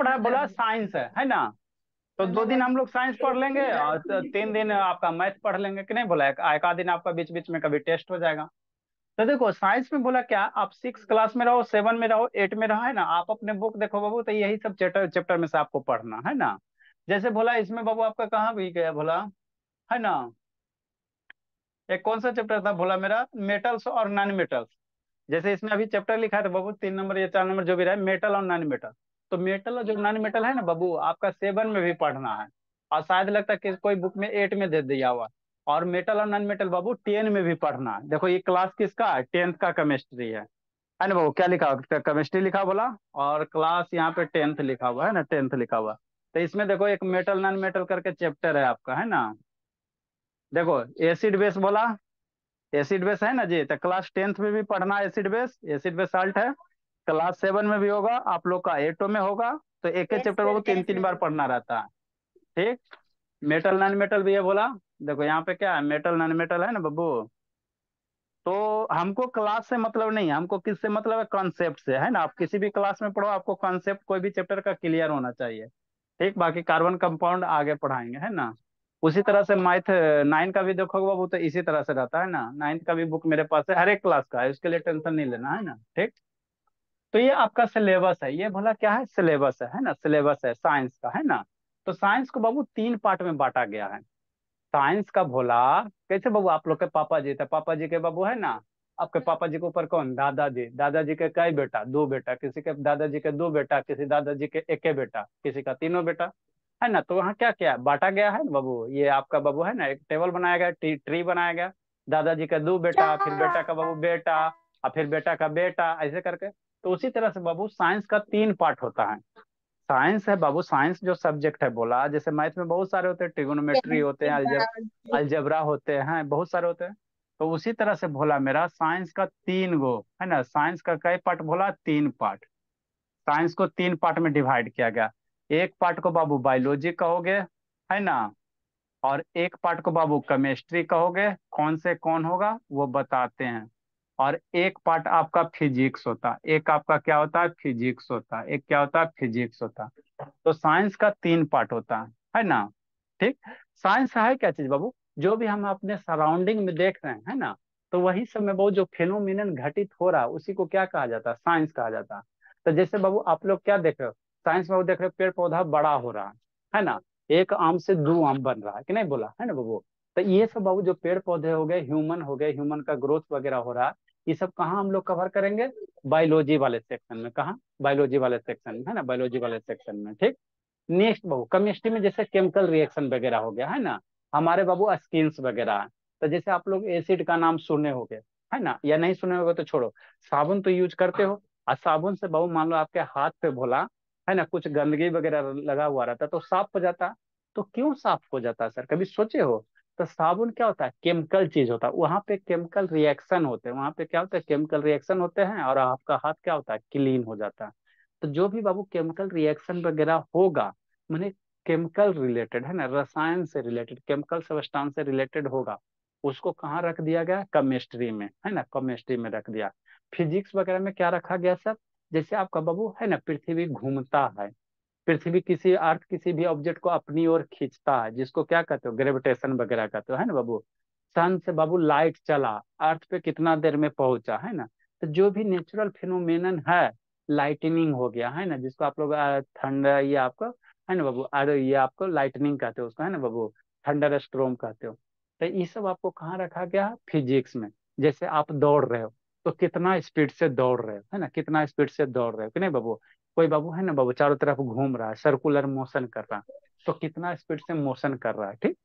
पढ़ा है, बोला साइंस है ना। तो 2 दिन हम लोग साइंस पढ़ लेंगे और 3 दिन आपका मैथ पढ़ लेंगे कि नहीं बोला, एक आध दिन आपका बीच बीच में कभी टेस्ट हो जाएगा। तो देखो साइंस में बोला क्या, आप 6 क्लास में रहो, 7 में रहो, 8 में रहो, है ना, आप अपने बुक देखो बाबू, तो यही सब चैप्टर चैप्टर में से आपको पढ़ना है ना। जैसे बोला इसमें बाबू आपका कहाँ भी गया बोला, है ना, एक कौन सा चैप्टर था बोला मेरा, मेटल्स और नॉन मेटल्स। जैसे इसमें अभी चैप्टर लिखा है तो बाबू 3 नंबर या 4 नंबर जो भी रहे, मेटल और नॉन मेटल। तो मेटल और जो नॉन मेटल है ना बाबू, आपका 7 में भी पढ़ना है। और शायद लगता है कि कोई बुक में 8 में दे दिया हुआ। और मेटल और नॉन मेटल बाबू 10 में भी पढ़ना है। देखो ये क्लास किसका है, 10th का केमिस्ट्री है ना बाबू, क्या लिखा हुआ, केमिस्ट्री लिखा बोला। और क्लास यहाँ पे 10th लिखा हुआ है ना, 10th लिखा हुआ। तो इसमें देखो एक मेटल नॉन मेटल करके चैप्टर है आपका, है ना। देखो एसिड बेस बोला, एसिड बेस है ना जी, तो क्लास 10th में भी पढ़ना acid base, acid base salt है। क्लास 7 में भी होगा आप लोग का, 8 में होगा। तो एक एक यस चैप्टर सर, बाबू तीन यस तीन बार सर। पढ़ना रहता है। ठीक। मेटल नॉन मेटल भी है बोला। देखो यहाँ पे क्या है, मेटल नॉन मेटल है ना बाबू। तो हमको क्लास से मतलब नहीं है, हमको किससे मतलब है, कॉन्सेप्ट से, है ना। आप किसी भी क्लास में पढ़ो, आपको कॉन्सेप्ट कोई भी चैप्टर का क्लियर होना चाहिए। ठीक। बाकी कार्बन कंपाउंड आगे पढ़ाएंगे, है ना। उसी तरह से मैथ 9 का भी देखोगे बाबू, तो इसी तरह से रहता है ना। 9th का भी बुक मेरे पास है, हर एक क्लास का है, उसके लिए टेंशन नहीं लेना, है ना। ठीक। तो ये आपका सिलेबस है, ये भला क्या है, सिलेबस है ना, सिलेबस है साइंस का, है ना। तो साइंस को बाबू 3 पार्ट में बांटा गया है। साइंस का भोला, कैसे बाबू, आप लोग के पापा जी थे, पापा जी के बाबू, है ना। आपके पापा जी के ऊपर कौन, दादाजी, दादाजी के कई बेटा, 2 बेटा, किसी के दादाजी के 2 बेटा, किसी दादाजी के एक ही बेटा, किसी का तीनों बेटा, है ना। तो वहाँ क्या क्या बांटा गया है ना बाबू, ये आपका बाबू है ना, एक टेबल बनाया गया, ट्री बनाया गया। दादाजी का 2 बेटा, फिर बेटा का बाबू बेटा, और फिर बेटा का बेटा, ऐसे करके। तो उसी तरह से बाबू साइंस का 3 पार्ट होता है। साइंस है बाबू, साइंस जो सब्जेक्ट है बोला, जैसे मैथ में बहुत सारे होते हैं, ट्रिगोनोमेट्री होते हैं, केमिस्ट्री, बायोलॉजी। अलजेब्रा होते हैं, बहुत सारे होते हैं। तो उसी तरह से भोला मेरा साइंस का 3 गो, है ना, साइंस का कई पार्ट भोला, 3 पार्ट। साइंस को 3 पार्ट में डिवाइड किया गया। एक पार्ट को बाबू बायोलॉजी कहोगे, है ना। और एक पार्ट को बाबू केमिस्ट्री कहोगे, कौन से कौन होगा वो बताते हैं। और एक पार्ट आपका फिजिक्स होता है, एक आपका क्या होता है, फिजिक्स होता है, एक क्या होता है, फिजिक्स होता है। तो साइंस का 3 पार्ट होता है ना। ठीक। साइंस है क्या चीज बाबू, जो भी हम अपने सराउंडिंग में देख रहे हैं, है ना। तो वही सब में बाबू जो फिनोमिनन घटित हो रहा है, उसी को क्या कहा जाता है, साइंस कहा जाता है। तो जैसे बाबू आप लोग क्या देख रहे हो, साइंस में वो देख रहे हो पेड़ पौधा बड़ा हो रहा है ना। एक आम से 2 आम बन रहा है कि नहीं बोला, है ना बाबू। तो ये सब बाबू जो पेड़ पौधे हो गए, ह्यूमन हो गए, ह्यूमन का ग्रोथ वगैरह हो रहा है, ये सब कहाँ हम लोग कवर करेंगे, बायोलॉजी वाले सेक्शन में। कहाँ, बायोलॉजी वाले सेक्शन में, है ना, बायोलॉजी वाले सेक्शन में। ठीक। नेक्स्ट बाबू केमिस्ट्री में जैसे केमिकल रिएक्शन वगैरह हो गया, है ना, हमारे बाबू स्किन्स वगैरह है। तो जैसे आप लोग एसिड का नाम सुने होंगे, है ना, या नहीं सुने होगे तो छोड़ो। साबुन तो यूज करते हो, और साबुन से बाबू मान लो आपके हाथ पे भोला, है ना, कुछ गंदगी वगैरह लगा हुआ रहता है, तो साफ हो जाता है। तो क्यों साफ हो जाता है सर, कभी सोचे हो। तो साबुन क्या होता है, केमिकल चीज होता है, वहां पे केमिकल रिएक्शन होते हैं, वहां पे क्या होता है, केमिकल रिएक्शन होते हैं, और आपका हाथ क्या होता है, क्लीन हो जाता है। तो जो भी बाबू केमिकल रिएक्शन वगैरह होगा, माने केमिकल रिलेटेड, है ना, रसायन से रिलेटेड, केमिकल सब्सटेंस से रिलेटेड होगा, उसको कहाँ रख दिया गया, केमिस्ट्री में, है ना, केमिस्ट्री में रख दिया। फिजिक्स वगैरह में क्या रखा गया सर, जैसे आपका बाबू है ना, पृथ्वी घूमता है, पृथ्वी किसी अर्थ किसी भी ऑब्जेक्ट को अपनी ओर खींचता है, जिसको क्या कहते हो, ग्रेविटेशन वगैरह कहते हो, है ना बाबू। सन से बाबू लाइट चला, अर्थ पे कितना देर में पहुंचा, है ना। तो जो भी नेचुरल फिनोमेनन है, लाइटनिंग हो गया, है ना, जिसको आप लोग थंडर, ये आपको, है ना बाबू, अरे ये आपको लाइटनिंग कहते हो उसको, है ना बाबू, थंडर स्ट्रोम कहते हो। तो ये सब आपको कहाँ रखा गया, फिजिक्स में। जैसे आप दौड़ रहे हो, तो कितना स्पीड से दौड़ रहे हो, है ना, कितना स्पीड से दौड़ रहे हो कि नहीं बाबू। कोई बाबू है ना बाबू चारों तरफ घूम रहा है, सर्कुलर मोशन कर रहा है, तो कितना स्पीड से मोशन कर रहा है। ठीक।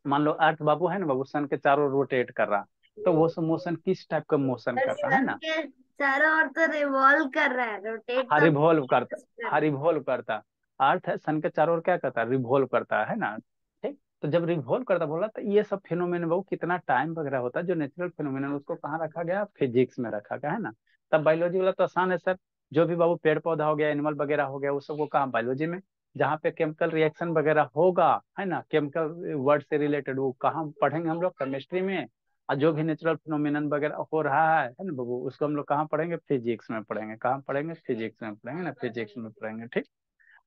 मान लो अर्थ बाबू है ना बाबू सन के चारों रोटेट कर रहा है, तो वो सब मोशन किस टाइप का मोशन और करता है सन ना। के चारों ओर तो रिवॉल्व कर रहा है, रोटेट हाँ तो रिवॉल्व करता, कर हाँ रहा है। रिवॉल्व करता। अर्थ है सन के चारों ओर क्या करता है, रिवॉल्व करता है ना। ठीक। तो जब रिवॉल्व करता बोला, तो ये सब फिनोमेन बाबू कितना टाइम वगैरह होता है, जो नेचुरल फिनोमेन उसको कहाँ रखा गया, फिजिक्स में रखा गया, है ना। तब बायोलॉजी वाला तो आसान है सर, जो भी बाबू पेड़ पौधा हो गया, एनिमल वगैरह हो गया, उस सबको कहाँ, बायोलॉजी में। जहाँ पे केमिकल रिएक्शन वगैरह होगा, है ना, केमिकल वर्ड से रिलेटेड, वो कहाँ पढ़ेंगे हम लोग, केमिस्ट्री में। और जो भी नेचुरल फिनोमिनन वगैरह हो रहा है ना बाबू, उसको हम लोग कहाँ पढ़ेंगे, फिजिक्स में पढ़ेंगे, कहाँ पढ़ेंगे, फिजिक्स में पढ़ेंगे ना, फिजिक्स में पढ़ेंगे। ठीक।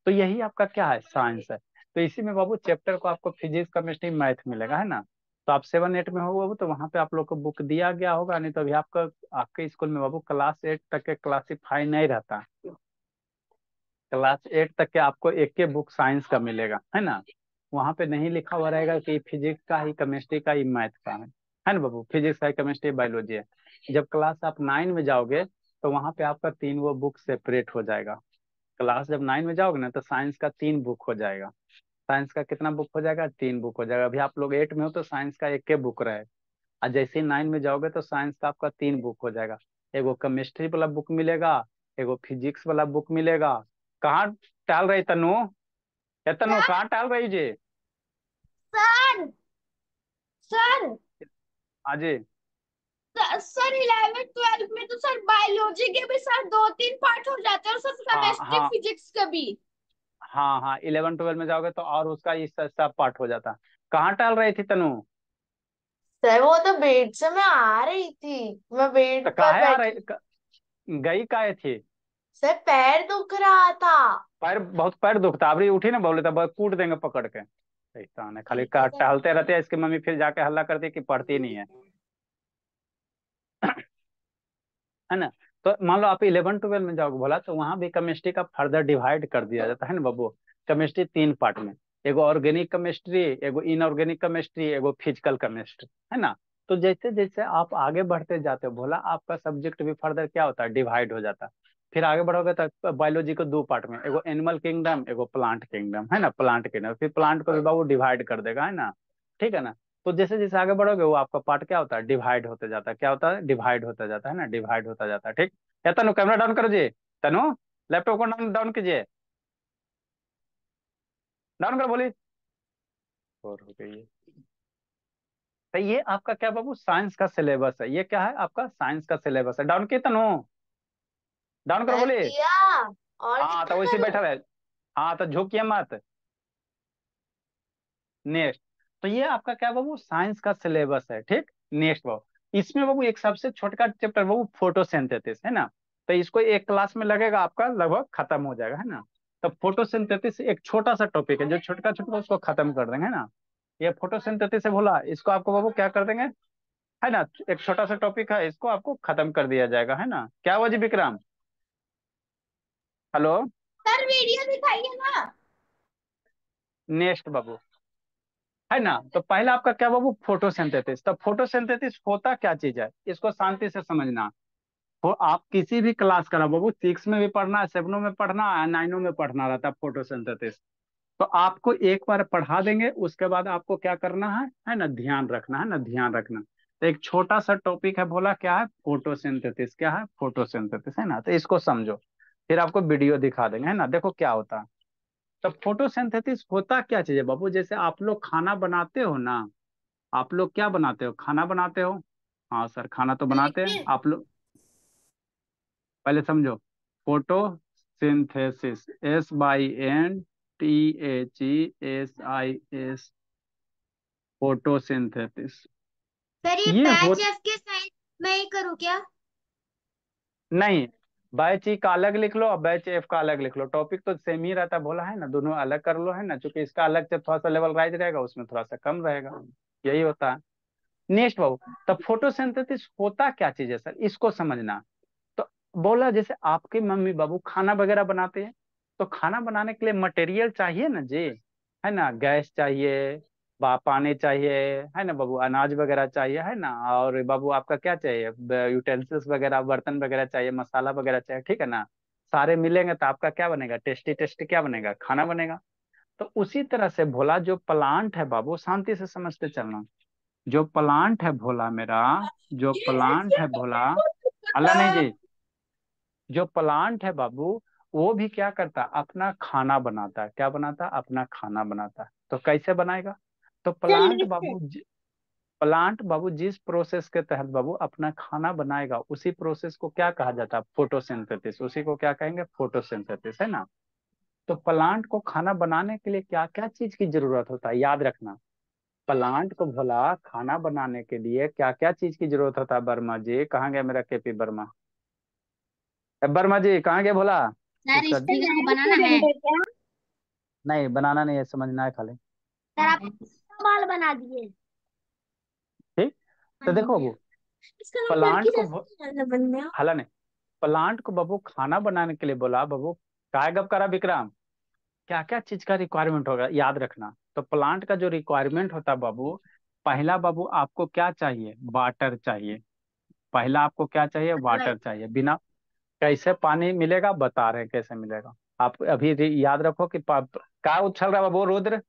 तो यही आपका क्या है, साइंस है। तो इसी में बाबू चैप्टर को आपको फिजिक्स केमिस्ट्री मैथ मिलेगा, है ना। तो आप 7 8 में हो बाबू, तो वहां पे आप लोग को बुक दिया गया होगा, नहीं तो अभी आपका आपके स्कूल में बाबू क्लास 8 तक के क्लासीफाई नहीं रहता। क्लास 8 तक के आपको एक के बुक साइंस का मिलेगा, है ना। वहां पे नहीं लिखा हुआ रहेगा कि फिजिक्स का ही, केमिस्ट्री का ही, मैथ का है ना बाबू, फिजिक्स का, केमिस्ट्री, बायोलॉजी है। जब क्लास आप 9 में जाओगे तो वहां पे आपका तीन वो बुक सेपरेट हो जाएगा। क्लास जब 9 में जाओगे ना, तो साइंस का 3 बुक हो जाएगा। साइंस का कितना बुक हो जाएगा, 3 बुक हो जाएगा। अभी आप लोग 8 में हो तो साइंस का एक के बुक रहे, और जैसे ही 9 में जाओगे तो साइंस का आपका 3 बुक हो जाएगा। एगो केमिस्ट्री वाला बुक मिलेगा, एगो फिजिक्स वाला बुक मिलेगा। कहाँ टाल रही तनु, ये तनु सर कहाँ टाल रही जी। सर सर हाँ जी। सर 11th 12th में तो सर बायोलॉजी के भी सर 2 3 पार्ट हो जाते हैं, और सर हाँ केमिस्ट्री हाँ फिजिक्स का भी। हाँ हाँ, 11 12 में जाओगे तो और उसका इस सब पार्ट हो जाता। कहाँ टाल रही थी तनु। सर वो तो बेड से मैं आ रही थी, मैं तो बेड पर काहे आ बैठी। रही गई काहे थी। सर पैर दुख रहा था। पैर बहुत, पैर दुखता, अभी उठी ना बोले तो बस कूट देंगे पकड़ के। ऐसा है, खाली ठीक है सर। टहलते रहते हैं। इसकी मम्मी फिर जाके हल्ला करती है कि पढ़ती नहीं है, है ना। तो मान लो आप 11 12 में जाओगे बोला, तो वहां भी केमिस्ट्री का फर्दर डिवाइड कर दिया जाता है ना बाबू। केमिस्ट्री 3 पार्ट में, एगो ऑर्गेनिक केमिस्ट्री, एगो इनऑर्गेनिक केमिस्ट्री, एगो फिजिकल केमिस्ट्री, है ना। तो जैसे जैसे आप आगे बढ़ते जाते हो बोला, आपका सब्जेक्ट भी फर्दर क्या होता है, डिवाइड हो जाता है। फिर आगे बढ़ोगे तो बायोलॉजी को 2 पार्ट में, एगो एनिमल किंगडम, एगो प्लांट किंगडम, है ना। प्लांट किंगडम, फिर प्लांट को भी बाबू डिवाइड कर देगा, है ना। ठीक है ना। तो जैसे जैसे आगे बढ़ोगे वो आपका पार्ट क्या होता है, डिवाइड होते जाता है। क्या होता है, डिवाइड होता जाता है ना, डिवाइड होता जाता है। ठीक है तनु, कैमरा डाउन करो जी। तनु, लैपटॉप को डाउन डाउन कीजिए, डाउन करो बोली। और हो गई है। तो ये आपका क्या बाबू, साइंस का सिलेबस है। ये क्या है आपका, साइंस का सिलेबस है। डाउन की तनु, डाउन करो सर बोली। किया। और हाँ तो कितना वैसे करूं? बैठा रहे। हाँ तो झुकिए मत। नेक्स्ट। तो ये आपका क्या बाबू, साइंस का सिलेबस है। ठीक। नेक्स्ट बाबू, इसमें बाबू एक सबसे छोटका चैप्टर बाबू फोटोसिंथेसिस, है ना। तो इसको एक क्लास में लगेगा आपका, लगभग खत्म हो जाएगा, है ना। तो फोटोसिंथेसिस एक छोटा सा टॉपिक है, जो छोटका छोटका उसको खत्म कर देंगे, है ना। ये फोटोसिंथेसिस से बोला, इसको आपको बाबू क्या कर देंगे, है ना। एक छोटा सा टॉपिक है, इसको आपको खत्म कर दिया जाएगा, है ना। क्या हुआ जी विक्रम। हेलो। सर वीडियो दिखाइए ना। नेक्स्ट बाबू, है ना। तो पहला आपका क्या बाबू, फोटोसिंथेसिस। तो फोटोसिंथेसिस होता क्या चीज है, इसको शांति से समझना। तो आप किसी भी क्लास का ना बाबू, 6 में भी पढ़ना है, 7 में पढ़ना है, 9 में पढ़ना रहता है फोटोसिंथेसिस। तो आपको एक बार पढ़ा देंगे, उसके बाद आपको क्या करना है ना, ध्यान रखना, है ना, ध्यान रखना। तो एक छोटा सा टॉपिक है, बोला क्या है, फोटोसिंथेसिस। क्या है, फोटोसिंथेसिस, है ना। तो इसको समझो, फिर आपको वीडियो दिखा देंगे, है ना। देखो क्या होता है। तो फोटोसिंथेसिस होता क्या चीज है बाबू, जैसे आप लोग खाना बनाते हो ना, आप लोग क्या बनाते हो, खाना बनाते हो। हाँ सर, खाना तो बनाते हैं लिटिल आप लोग। पहले समझो, फोटोसिंथेसिस, SYNTHESIS, फोटोसिंथेसिस। सर, ये ये हो बैच एफ के साइड में ही करूँ क्या? नहीं, बैच ई का अलग लिख लो और बैच एफ का अलग लिख लो, टॉपिक तो सेम ही रहता है, बोला है ना, दोनों अलग कर लो, है ना। चूंकि इसका अलग से थोड़ा सा लेवल राइज रहेगा, उसमें थोड़ा सा कम रहेगा, यही होता है। नेक्स्ट बाबू, तब फोटोसिंथेसिस होता क्या चीज है सर, इसको समझना। तो बोला जैसे आपके मम्मी बाबू खाना वगैरह बनाते हैं, तो खाना बनाने के लिए मटेरियल चाहिए ना जी, है ना। गैस चाहिए, पानी चाहिए, है ना बाबू, अनाज वगैरह चाहिए, है ना। और बाबू आपका क्या चाहिए, यूटेंसिल्स वगैरह, बर्तन वगैरह चाहिए, मसाला वगैरह चाहिए, ठीक है ना। सारे मिलेंगे तो आपका क्या बनेगा, टेस्टी टेस्टी क्या बनेगा, खाना बनेगा। तो उसी तरह से भोला, जो प्लांट है बाबू, शांति से समझते चलना। जो प्लांट है भोला मेरा, जो प्लांट है भोला, अल्लाह नहीं जी, जो प्लांट है बाबू, वो भी क्या करता है, अपना खाना बनाता है। क्या बनाता है, अपना खाना बनाता है। तो कैसे बनाएगा, तो प्लांट चलिए बाबू, प्लांट बाबू जिस प्रोसेस के तहत बाबू अपना खाना बनाएगा, उसी प्रोसेस को क्या कहा जाता है, फोटोसिंथेसिस। उसी को क्या कहेंगे, फोटोसिंथेसिस, है ना। तो प्लांट को खाना बनाने के लिए क्या क्या चीज की जरूरत होता है, याद रखना। प्लांट को भला खाना बनाने के लिए क्या क्या चीज की जरूरत होता है। वर्मा जी कहाँ गया, मेरा केपी वर्मा, वर्मा जी कहाँ गया भोला। सर, इसका इसी का बनाना है। नहीं बनाना नहीं है, समझना है खाली। सर आप बाल बना दिए। ठीक। तो देखो बाबू, इसका नाम प्लांट लड़की को जैसे बनने हो। हला नहीं, प्लांट को बाबू खाना बनाने के लिए बोला बाबू। काय गप करा विक्रम, क्या क्या चीज का रिक्वायरमेंट होगा याद रखना। तो प्लांट का जो रिक्वायरमेंट होता है बाबू, पहला बाबू आपको क्या चाहिए, वाटर चाहिए। पहला आपको क्या चाहिए, वाटर चाहिए। बिना कैसे पानी मिलेगा बता रहे हैं कैसे मिलेगा। आप अभी याद रखो कि क्या उछल रहा है बाबू, रुद्र।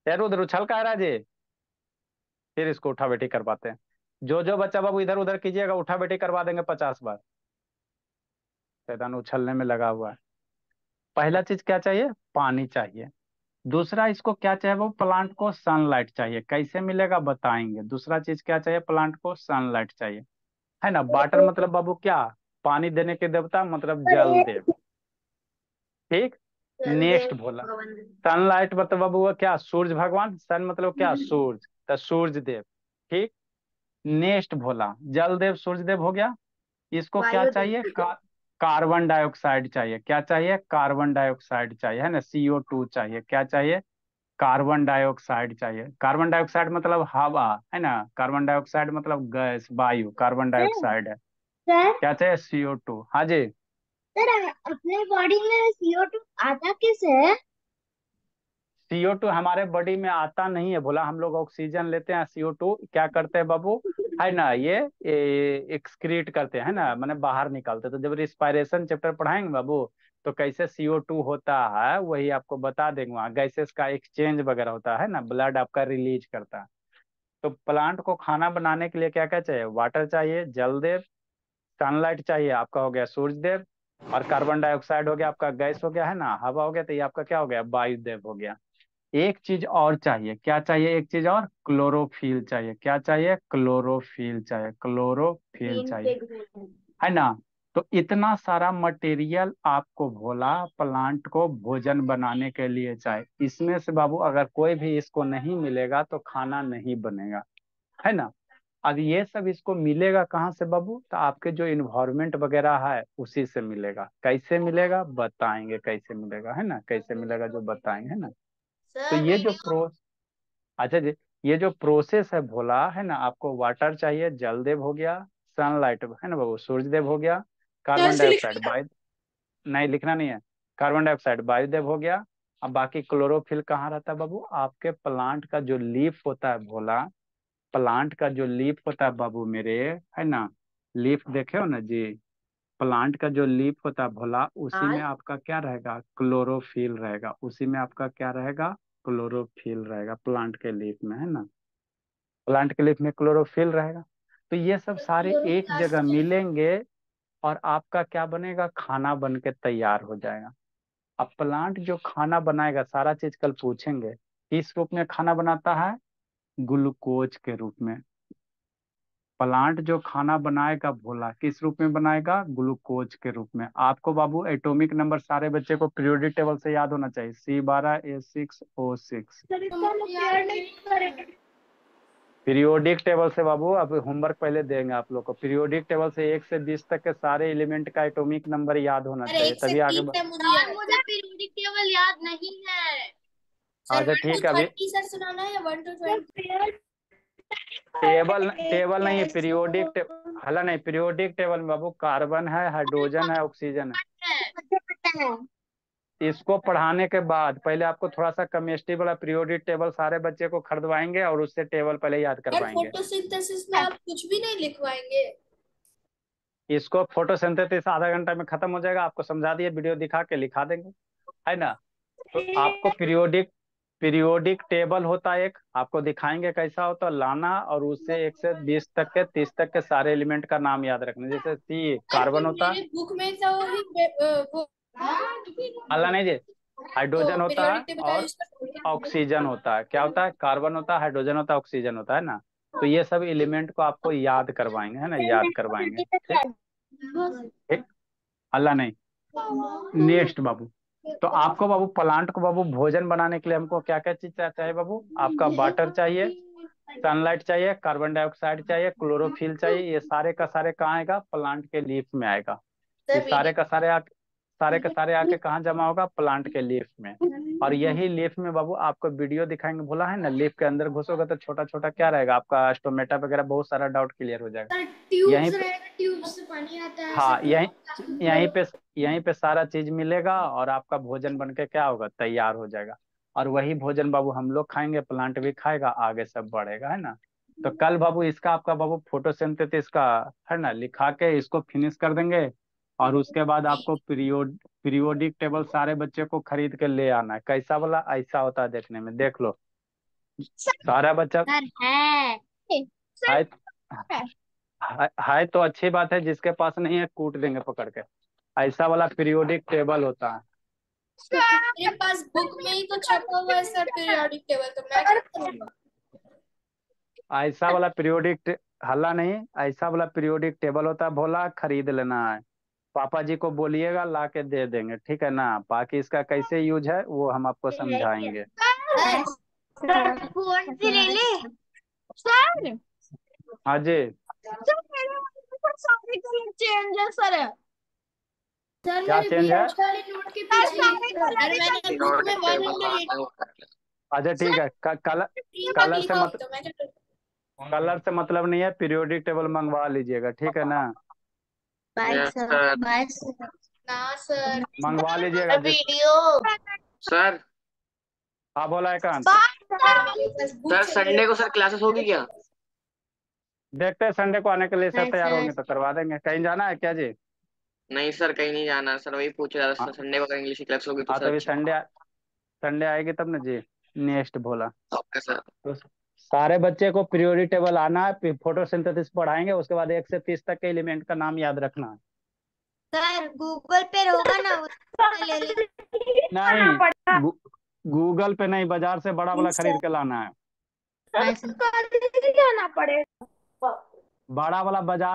ये रुद्र उछल का है राजे। फिर इसको उठा बैठी करवाते हैं। जो जो बच्चा बाबू इधर उधर कीजिएगा, उठा बैठी करवा देंगे 50 बार। शैतान उछलने में लगा हुआ है। पहला चीज क्या चाहिए, पानी चाहिए। दूसरा इसको क्या चाहिए, वो प्लांट को सनलाइट चाहिए। कैसे मिलेगा बताएंगे। दूसरा चीज क्या चाहिए, प्लांट को सनलाइट चाहिए, है ना। वाटर मतलब बाबू क्या, पानी देने के देवता मतलब जल देव। ठीक। नेक्स्ट बोला सनलाइट मतलब बाबू वो क्या, सूरज भगवान। सन मतलब क्या, सूरज, तो सूरज देव। ठीक। नेक्स्ट बोला जल देव, सूरज देव हो गया। इसको क्या चाहिए, कार्बन डाइऑक्साइड चाहिए। क्या चाहिए, कार्बन डाइऑक्साइड चाहिए, है ना। CO2 चाहिए। क्या चाहिए, कार्बन डाइऑक्साइड चाहिए। कार्बन डाइऑक्साइड मतलब हवा, है ना। कार्बन डाइऑक्साइड मतलब गैस, वायु, कार्बन डाइऑक्साइड है। सर क्या चाहिए, CO2। हाँ जी। सर अपने बॉडी में CO2 आता कैसे है? CO2 हमारे बॉडी में आता नहीं है बोला, हम लोग ऑक्सीजन लेते हैं। CO2 क्या करते हैं बाबू, है ना, ये एक्सक्रीट करते हैं ना, मैंने बाहर निकालते हैं। तो जब रिस्पायरेशन चैप्टर पढ़ाएंगे बाबू, तो कैसे CO2 होता है वही आपको बता देंगे। वहाँ गैसेस का एक्सचेंज वगैरह होता है ना, ब्लड आपका रिलीज करता है। तो प्लांट को खाना बनाने के लिए क्या क्या चाहिए, वाटर चाहिए, जल देव, सनलाइट चाहिए आपका हो गया सूरज देव, और कार्बन डाइऑक्साइड हो गया आपका गैस हो गया, है ना, हवा हो गया, तो ये आपका क्या हो गया, वायुदेव हो गया। एक चीज और चाहिए, क्या चाहिए, एक चीज और, क्लोरोफिल चाहिए। क्या चाहिए, क्लोरोफिल चाहिए, क्लोरोफिल तीन चाहिए, पेग बोलते हैं। है ना। तो इतना सारा मटेरियल आपको बोला प्लांट को भोजन बनाने के लिए चाहिए। इसमें से बाबू अगर कोई भी इसको नहीं मिलेगा तो खाना नहीं बनेगा, है ना। अब ये सब इसको मिलेगा कहाँ से बाबू, तो आपके जो इन्वायरमेंट वगैरह है उसी से मिलेगा। कैसे मिलेगा बताएंगे, कैसे मिलेगा, है ना, कैसे मिलेगा जो बताएंगे, है ना। तो सर ये जो वीडियो। अच्छा जी, ये जो प्रोसेस है भोला, है ना, आपको वाटर चाहिए, जलदेव हो गया, सनलाइट है ना बाबू, सूर्यदेव हो गया, सर कार्बन से डाइऑक्साइड लिखिए। वायु, नहीं लिखना नहीं है, कार्बन डाइऑक्साइड वायुदेव हो गया। अब बाकी क्लोरोफिल कहाँ रहता है बाबू, आपके प्लांट का जो लीफ होता है भोला, प्लांट का जो लीफ होता है बाबू मेरे, है ना, लीफ देखे हो ना जी। प्लांट का जो लीफ होता है भोला, उसी में लाल। आपका क्या रहेगा, क्लोरोफिल रहेगा। उसी में आपका क्या रहेगा, क्लोरोफिल रहेगा प्लांट के लीफ में, है ना। प्लांट के लीफ में क्लोरोफिल रहेगा। तो ये सब सारे एक जगह मिलेंगे और आपका क्या बनेगा, खाना बन के तैयार हो जाएगा। अब प्लांट जो खाना बनाएगा, सारा चीज कल पूछेंगे, किस रूप में खाना बनाता है, ग्लूकोज के रूप में। प्लांट जो खाना बनाएगा भोला किस रूप में बनाएगा, ग्लूकोज के रूप में। आपको बाबू एटॉमिक नंबर सारे बच्चे को पीरियोडिक टेबल से याद होना चाहिए, C12H6O6। सर इसका हम पेड़ नहीं करेंगे। पीरियोडिक टेबल से बाबू, अब होमवर्क पहले देंगे आप लोग को। पीरियोडिक टेबल से 1 से 20 तक के सारे एलिमेंट का एटॉमिक नंबर याद होना अरे चाहिए, एक से तभी आगे तीन है मुझे सर याद। मुझे पीरियोडिक टेबल याद नहीं है। सर अच्छा वन टू ठीक है अभी। थर्टी सर सुनाना है या 1 to 20? पेड़ टेबल टेबल नहीं है, कैसे पीरियोडिक हला नहीं, पीरियोडिक टेबल में बाबू कार्बन है, हाइड्रोजन है, ऑक्सीजन है मुझे पता है। है। इसको पढ़ाने के बाद पहले आपको थोड़ा सा केमिस्ट्री वाला पीरियोडिक टेबल सारे बच्चे को खरीदवाएंगे और उससे टेबल पहले याद सर करवाएंगे। फोटोसिंथेसिस में आप कुछ भी नहीं लिखवाएंगे? इसको फोटोसिंथेसिस आधा घंटा में खत्म हो जाएगा, आपको समझा दिए, वीडियो दिखा के लिखा देंगे, है ना। तो आपको पीरियोडिक पीरियोडिक टेबल होता है एक, आपको दिखाएंगे कैसा होता है, लाना और उससे 1 से 20 तक के 30 तक के सारे एलिमेंट का नाम याद रखना। जैसे C सर कार्बन होता है, मेरे बुक में तो ही वो अल्लाह नहीं जी, तो हाइड्रोजन होता है पीरियोडिक टेबल का और यूज कर। ऑक्सीजन होता है। क्या होता है, कार्बन होता है, हाइड्रोजन होता है, ऑक्सीजन होता है ना। तो ये सब एलिमेंट को आपको याद करवाएंगे, है ना, याद करवाएंगे। ठीक। ठीक। अल्लाह नहीं। नेक्स्ट बाबू, तो आपको बाबू प्लांट को बाबू भोजन बनाने के लिए हमको क्या क्या चीज चाहिए बाबू, आपका वाटर चाहिए, सनलाइट चाहिए, कार्बन डाइऑक्साइड चाहिए, क्लोरोफिल चाहिए। ये सारे का सारे कहाँ आएगा, प्लांट के लीफ में आएगा। ये सर सारे वीडियो। का सारे सारे के सारे आके कहाँ जमा होगा, प्लांट के लीफ में। और यही लीफ में बाबू आपको वीडियो दिखाएंगे, बोला है ना, लीफ के अंदर घुसोगे तो छोटा छोटा क्या रहेगा आपका, स्टोमेटा वगैरह, बहुत सारा डाउट क्लियर हो जाएगा। सर ट्यूब्स यहीं पे रहेगा, ट्यूब से पानी आता है हाँ, सर, यहीं ट्यूब यहीं पे यहीं पे सारा चीज मिलेगा और आपका भोजन बन के क्या होगा, तैयार हो जाएगा। और वही भोजन बाबू हम लोग खाएंगे, प्लांट भी खाएगा, आगे सब बढ़ेगा, है ना। तो कल बाबू इसका आपका बाबू फोटोसिंथेसिस का है ना, लिखा के इसको फिनिश कर देंगे। और उसके बाद आपको पीरियोडिक टेबल सारे बच्चे को खरीद के ले आना है। कैसा वाला, ऐसा होता है देखने में, देख लो सारा बच्चा। सर है है, सर है। है तो अच्छी बात है, जिसके पास नहीं है कूट देंगे पकड़ के। ऐसा वाला पीरियोडिक टेबल होता है। मेरे पास बुक में ही तो छपा हुआ है सर पीरियोडिक टेबल, तो मैं क्या करूंगा। ऐसा वाला हल्ला नहीं, ऐसा वाला पीरियोडिक टेबल होता है, भोला खरीद लेना है। पापा जी को बोलिएगा ला के दे देंगे, ठीक है ना। बाकी इसका कैसे यूज है वो हम आपको समझाएंगे। सर फोन से ले ले सर। हाँ जी। सर मेरे पर सारे कलर चेंज है सर। सर क्या मेरे चेंज है? बीच वाले नोट के पीछे सर मैंने बुक में 108 अच्छा ठीक है, कलर तक कलर से लिखा हो मत तो मैं क्या करूं? कलर से मतलब नहीं है, पीरियोडिक टेबल मंगवा लीजिएगा, ठीक है ना। Bye sir, bye sir. ना सर। मंगवा लीजिएगा जिस। वीडियो। सर हाँ बोला एकांत। सर मेरे पास बुक सर संडे को सर क्लासेस होगी क्या? देखते हैं संडे को आने के लिए सर बाय तैयार सर। होंगे तो करवा देंगे। कहीं जाना है क्या जी? नहीं सर कहीं नहीं जाना सर, वही पूछ रहा था हाँ। सर, संडे को अगर इंग्लिश की क्लास होगी तो हाँ सर तो अभी अच्छी संडे संडे आएगी तब ना जी। नेक्स्ट भोला। Okay sir. तो सारे बच्चे को पीरियोडिक टेबल आना है, फोटोसिंथेसिस पढ़ाएंगे, उसके बाद 1 से 30 तक के एलिमेंट का नाम याद रखना है। सर गूगल पे होगा ना, उससे ले ले। नहीं, गूगल पे नहीं, बाजार से बड़ा वाला खरीद के लाना है। Bye sir. जाना पड़ेगा। बड़ा वाला बाजार